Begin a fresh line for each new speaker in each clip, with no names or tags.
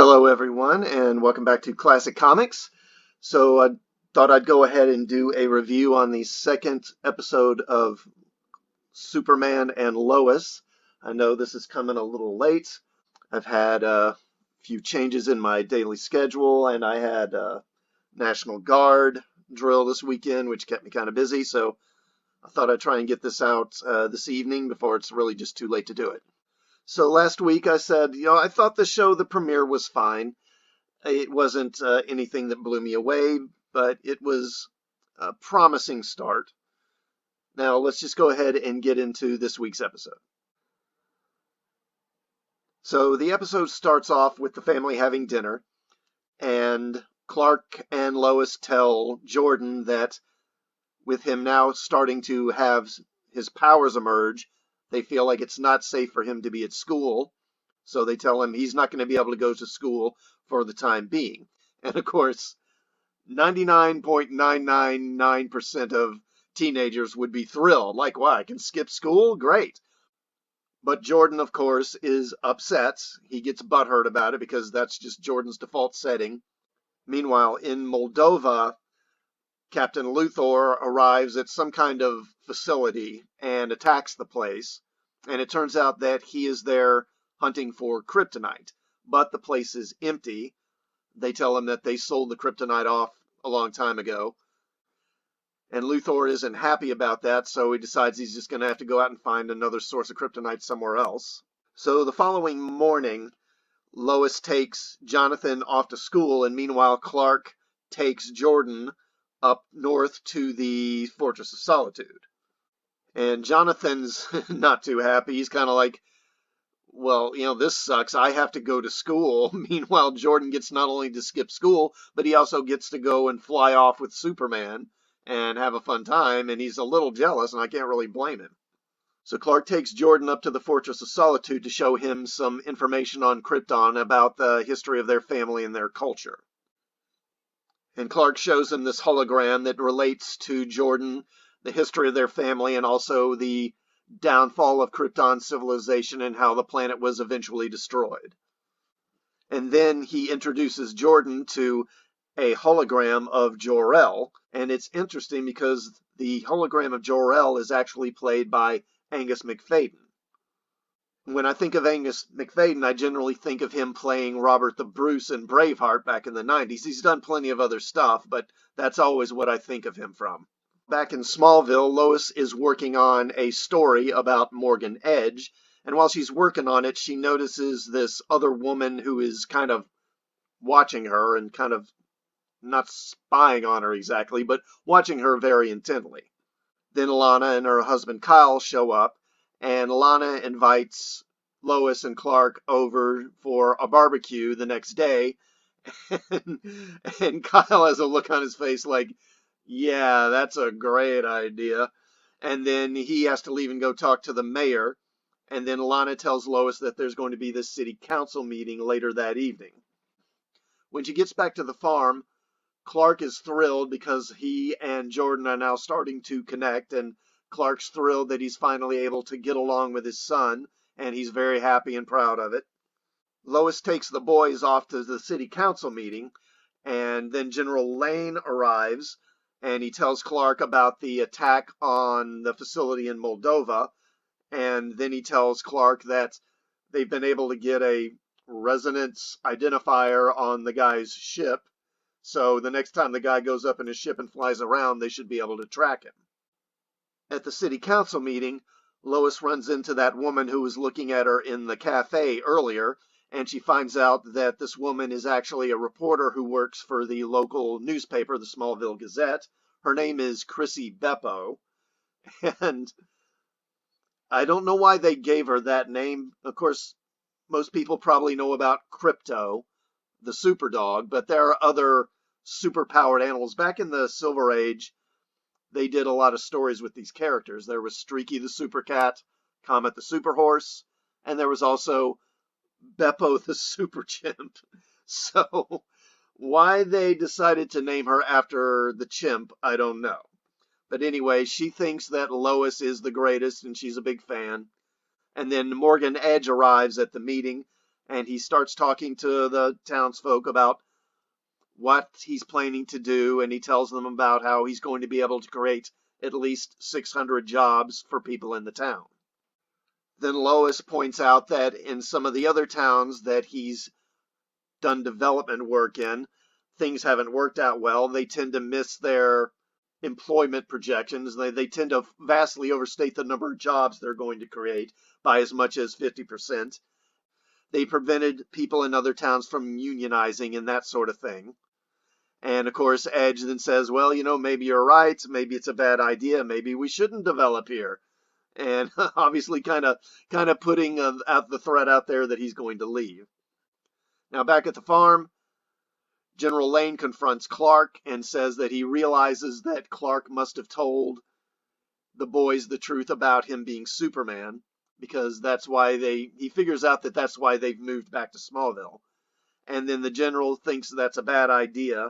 Hello, everyone, and welcome back to Classic Comics. So, I thought I'd go ahead and do a review on the second episode of Superman and Lois. I know this is coming a little late. I've had a few changes in my daily schedule, and I had a National Guard drill this weekend, which kept me kind of busy. So, I thought I'd try and get this out this evening before it's really just too late to do it. So, last week I said, I thought the premiere was fine. It wasn't anything that blew me away, but it was a promising start. Now, let's just go ahead and get into this week's episode. So, the episode starts off with the family having dinner, and Clark and Lois tell Jordan that with him now starting to have his powers emerge, they feel like it's not safe for him to be at school. So they tell him he's not going to be able to go to school for the time being. And of course, 99.999% of teenagers would be thrilled. Like, wow, I can skip school? Great. But Jordan, of course, is upset. He gets butthurt about it because that's just Jordan's default setting. Meanwhile, in Moldova, Captain Luthor arrives at some kind of facility and attacks the place. And it turns out that he is there hunting for kryptonite. But the place is empty. They tell him that they sold the kryptonite off a long time ago. And Luthor isn't happy about that, so he decides he's just going to have to go out and find another source of kryptonite somewhere else. So the following morning, Lois takes Jonathan off to school, and meanwhile, Clark takes Jordan up north to the Fortress of Solitude. And Jonathan's not too happy. He's kind of like, well, this sucks. I have to go to school. Meanwhile, Jordan gets not only to skip school, but he also gets to go and fly off with Superman and have a fun time. And he's a little jealous, and I can't really blame him. So Clark takes Jordan up to the Fortress of Solitude to show him some information on Krypton about the history of their family and their culture. And Clark shows him this hologram that relates to Jordan, the history of their family, and also the downfall of Krypton civilization and how the planet was eventually destroyed. And then he introduces Jordan to a hologram of Jor-El. And it's interesting because the hologram of Jor-El is actually played by Angus Macfadyen. When I think of Angus Macfadyen, I generally think of him playing Robert the Bruce in Braveheart back in the 90s. He's done plenty of other stuff, but that's always what I think of him from. Back in Smallville, Lois is working on a story about Morgan Edge, and while she's working on it, she notices this other woman who is kind of watching her and kind of not spying on her exactly, but watching her very intently. Then Alana and her husband Kyle show up, and Alana invites Lois and Clark over for a barbecue the next day, and Kyle has a look on his face like, yeah, that's a great idea. And then he has to leave and go talk to the mayor. And then Alana tells Lois that there's going to be this city council meeting later that evening. When she gets back to the farm, Clark is thrilled because he and Jordan are now starting to connect, and Clark's thrilled that he's finally able to get along with his son, and he's very happy and proud of it. Lois takes the boys off to the city council meeting, and then General Lane arrives, and he tells Clark about the attack on the facility in Moldova, and then he tells Clark that they've been able to get a resonance identifier on the guy's ship, so the next time the guy goes up in his ship and flies around, they should be able to track him. At the city council meeting, Lois runs into that woman who was looking at her in the cafe earlier, and she finds out that this woman is actually a reporter who works for the local newspaper, the Smallville Gazette. Her name is Chrissy Beppo, and I don't know why they gave her that name. Of course, most people probably know about Krypto, the super dog, but there are other super-powered animals. Back in the Silver Age, they did a lot of stories with these characters. There was Streaky the super cat, Comet the super horse, and there was also Beppo the super chimp. So why they decided to name her after the chimp, I don't know. But anyway, she thinks that Lois is the greatest, and she's a big fan. And then Morgan Edge arrives at the meeting, and he starts talking to the townsfolk about what he's planning to do, and he tells them about how he's going to be able to create at least 600 jobs for people in the town. Then Lois points out that in some of the other towns that he's done development work in, things haven't worked out well. They tend to miss their employment projections. They tend to vastly overstate the number of jobs they're going to create by as much as 50%. They prevented people in other towns from unionizing and that sort of thing. And of course, Edge then says, well, maybe you're right. Maybe it's a bad idea. Maybe we shouldn't develop here. And obviously kind of putting out the threat out there that he's going to leave. Now back at the farm, General Lane confronts Clark and says that he realizes that Clark must have told the boys the truth about him being Superman, because he figures out that that's why they've moved back to Smallville. And then the general thinks that's a bad idea.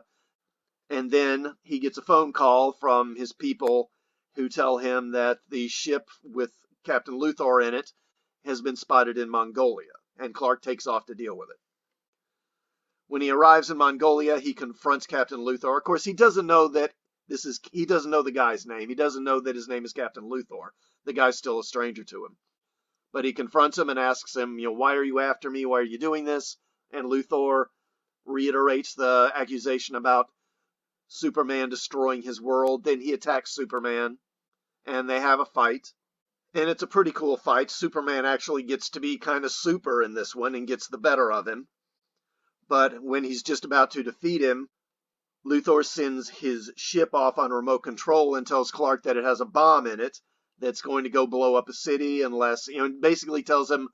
And then he gets a phone call from his people who tell him that the ship with Captain Luthor in it has been spotted in Mongolia, and Clark takes off to deal with it. When he arrives in Mongolia, he confronts Captain Luthor. Of course, he doesn't know he doesn't know the guy's name. He doesn't know that his name is Captain Luthor. The guy's still a stranger to him. But he confronts him and asks him, why are you after me? Why are you doing this? And Luthor reiterates the accusation about Superman destroying his world. Then he attacks Superman, and they have a fight. And it's a pretty cool fight. Superman actually gets to be kind of super in this one and gets the better of him. But when he's just about to defeat him, Luthor sends his ship off on remote control and tells Clark that it has a bomb in it that's going to go blow up a city unless, basically tells him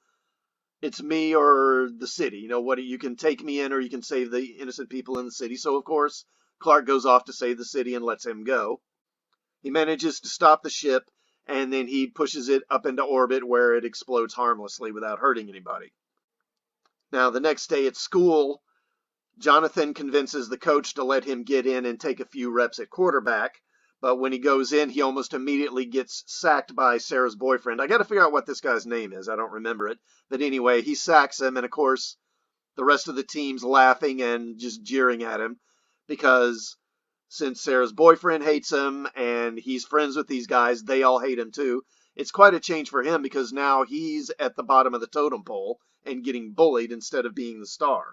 it's me or the city. You can take me in or you can save the innocent people in the city. So, of course, Clark goes off to save the city and lets him go. He manages to stop the ship, and then he pushes it up into orbit where it explodes harmlessly without hurting anybody. Now, the next day at school, Jonathan convinces the coach to let him get in and take a few reps at quarterback. But when he goes in, he almost immediately gets sacked by Sarah's boyfriend. I got to figure out what this guy's name is. I don't remember it. But anyway, he sacks him. And of course, the rest of the team's laughing and just jeering at him because since Sarah's boyfriend hates him and he's friends with these guys, they all hate him too. It's quite a change for him because now he's at the bottom of the totem pole and getting bullied instead of being the star.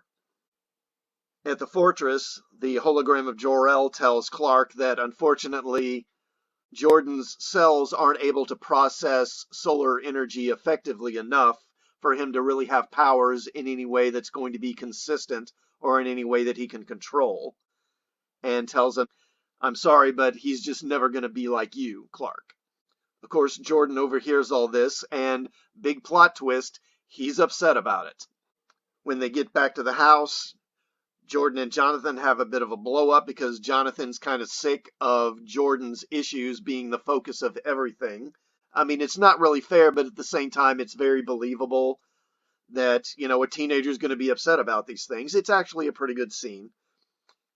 At the fortress, the hologram of Jor-El tells Clark that unfortunately Jordan's cells aren't able to process solar energy effectively enough for him to really have powers in any way that's going to be consistent or in any way that he can control. And tells him, I'm sorry, but he's just never going to be like you, Clark. Of course, Jordan overhears all this, and big plot twist, he's upset about it. When they get back to the house, Jordan and Jonathan have a bit of a blow up because Jonathan's kind of sick of Jordan's issues being the focus of everything. I mean, it's not really fair, but at the same time, it's very believable that, a teenager is going to be upset about these things. It's actually a pretty good scene.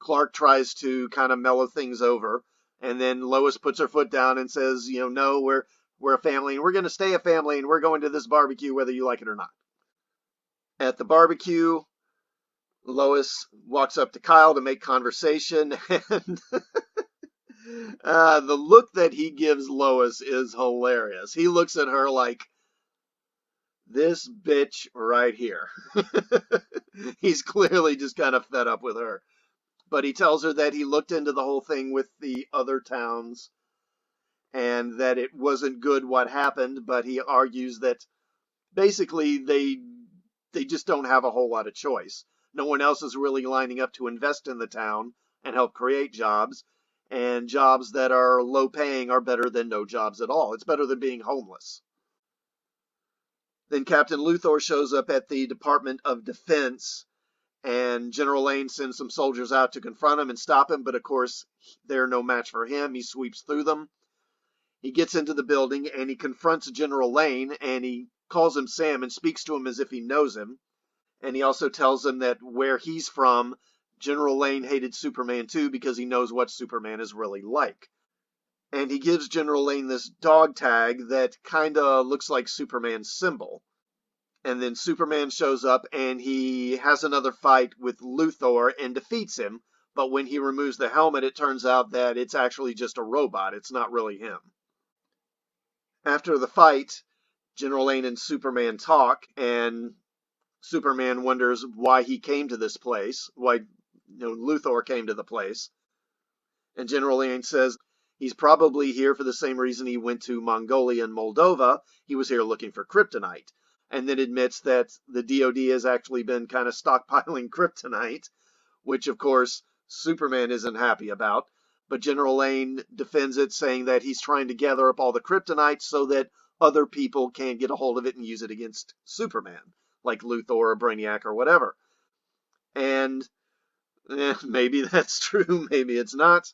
Clark tries to kind of mellow things over, and then Lois puts her foot down and says, no, we're a family, and we're going to stay a family, and we're going to this barbecue whether you like it or not. At the barbecue, Lois walks up to Kyle to make conversation, and the look that he gives Lois is hilarious. He looks at her like, this bitch right here. He's clearly just kind of fed up with her. But he tells her that he looked into the whole thing with the other towns and that it wasn't good what happened, but he argues that basically they just don't have a whole lot of choice. No one else is really lining up to invest in the town and help create jobs, and jobs that are low paying are better than no jobs at all. It's better than being homeless. Then Captain Luthor shows up at the Department of Defense, and General Lane sends some soldiers out to confront him and stop him, but of course they're no match for him. He sweeps through them. He gets into the building and he confronts General Lane, and he calls him Sam and speaks to him as if he knows him. And he also tells him that where he's from, General Lane hated Superman too because he knows what Superman is really like. And he gives General Lane this dog tag that kind of looks like Superman's symbol. And then Superman shows up and he has another fight with Luthor and defeats him. But when he removes the helmet, it turns out that it's actually just a robot. It's not really him. After the fight, General Lane and Superman talk, and Superman wonders why he came to this place, why Luthor came to the place. And General Lane says he's probably here for the same reason he went to Mongolia and Moldova. He was here looking for kryptonite. And then admits that the DoD has actually been kind of stockpiling kryptonite, which of course Superman isn't happy about. But General Lane defends it, saying that he's trying to gather up all the kryptonite so that other people can get a hold of it and use it against Superman, like Luthor or Brainiac or whatever. And maybe that's true, maybe it's not.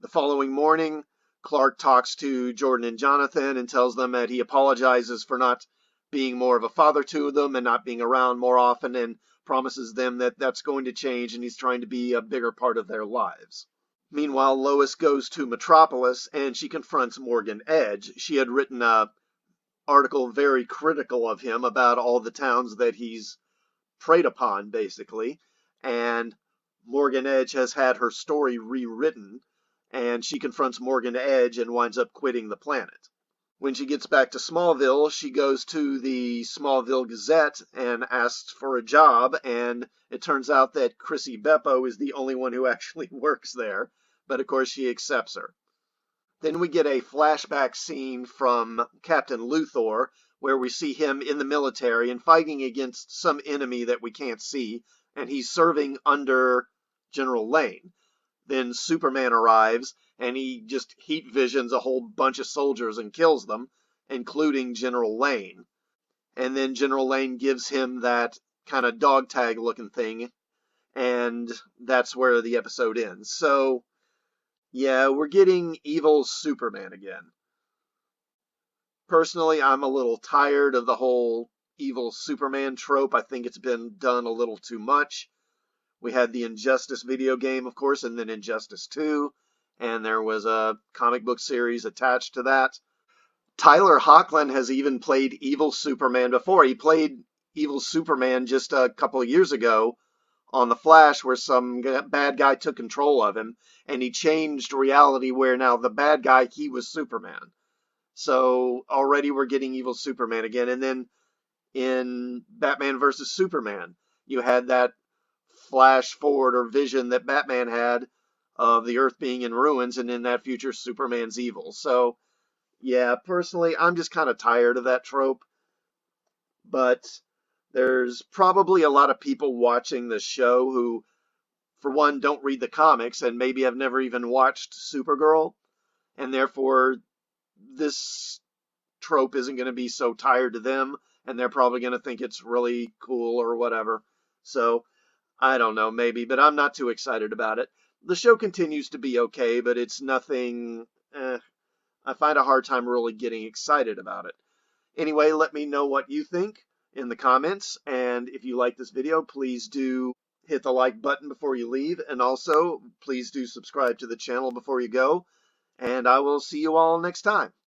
The following morning, Clark talks to Jordan and Jonathan and tells them that he apologizes for not being more of a father to them and not being around more often, and promises them that that's going to change and he's trying to be a bigger part of their lives. Meanwhile, Lois goes to Metropolis and she confronts Morgan Edge. She had written an article very critical of him about all the towns that he's preyed upon, basically. And Morgan Edge has had her story rewritten, and she confronts Morgan Edge and winds up quitting the planet. When she gets back to Smallville, she goes to the Smallville Gazette and asks for a job, and it turns out that Chrissy Beppo is the only one who actually works there, but of course she accepts her. Then we get a flashback scene from Captain Luthor, where we see him in the military and fighting against some enemy that we can't see, and he's serving under General Lane. Then Superman arrives, and he just heat visions a whole bunch of soldiers and kills them, including General Lane. And then General Lane gives him that kind of dog tag looking thing, and that's where the episode ends. So, yeah, we're getting evil Superman again. Personally, I'm a little tired of the whole evil Superman trope. I think it's been done a little too much. We had the Injustice video game, of course, and then Injustice 2, and there was a comic book series attached to that. Tyler Hoechlin has even played evil Superman before. He played evil Superman just a couple of years ago on The Flash, where some bad guy took control of him, and he changed reality where now the bad guy, he was Superman. So already we're getting evil Superman again. And then in Batman versus Superman, you had that flash forward or vision that Batman had of the Earth being in ruins, and in that future, Superman's evil. So, yeah, personally, I'm just kind of tired of that trope. But there's probably a lot of people watching the show who, for one, don't read the comics and maybe have never even watched Supergirl, and therefore this trope isn't going to be so tired to them, and they're probably going to think it's really cool or whatever. So, I don't know, maybe, but I'm not too excited about it. The show continues to be okay, but it's nothing. I find a hard time really getting excited about it. Anyway, let me know what you think in the comments, and if you like this video, please do hit the like button before you leave, and also please do subscribe to the channel before you go, and I will see you all next time.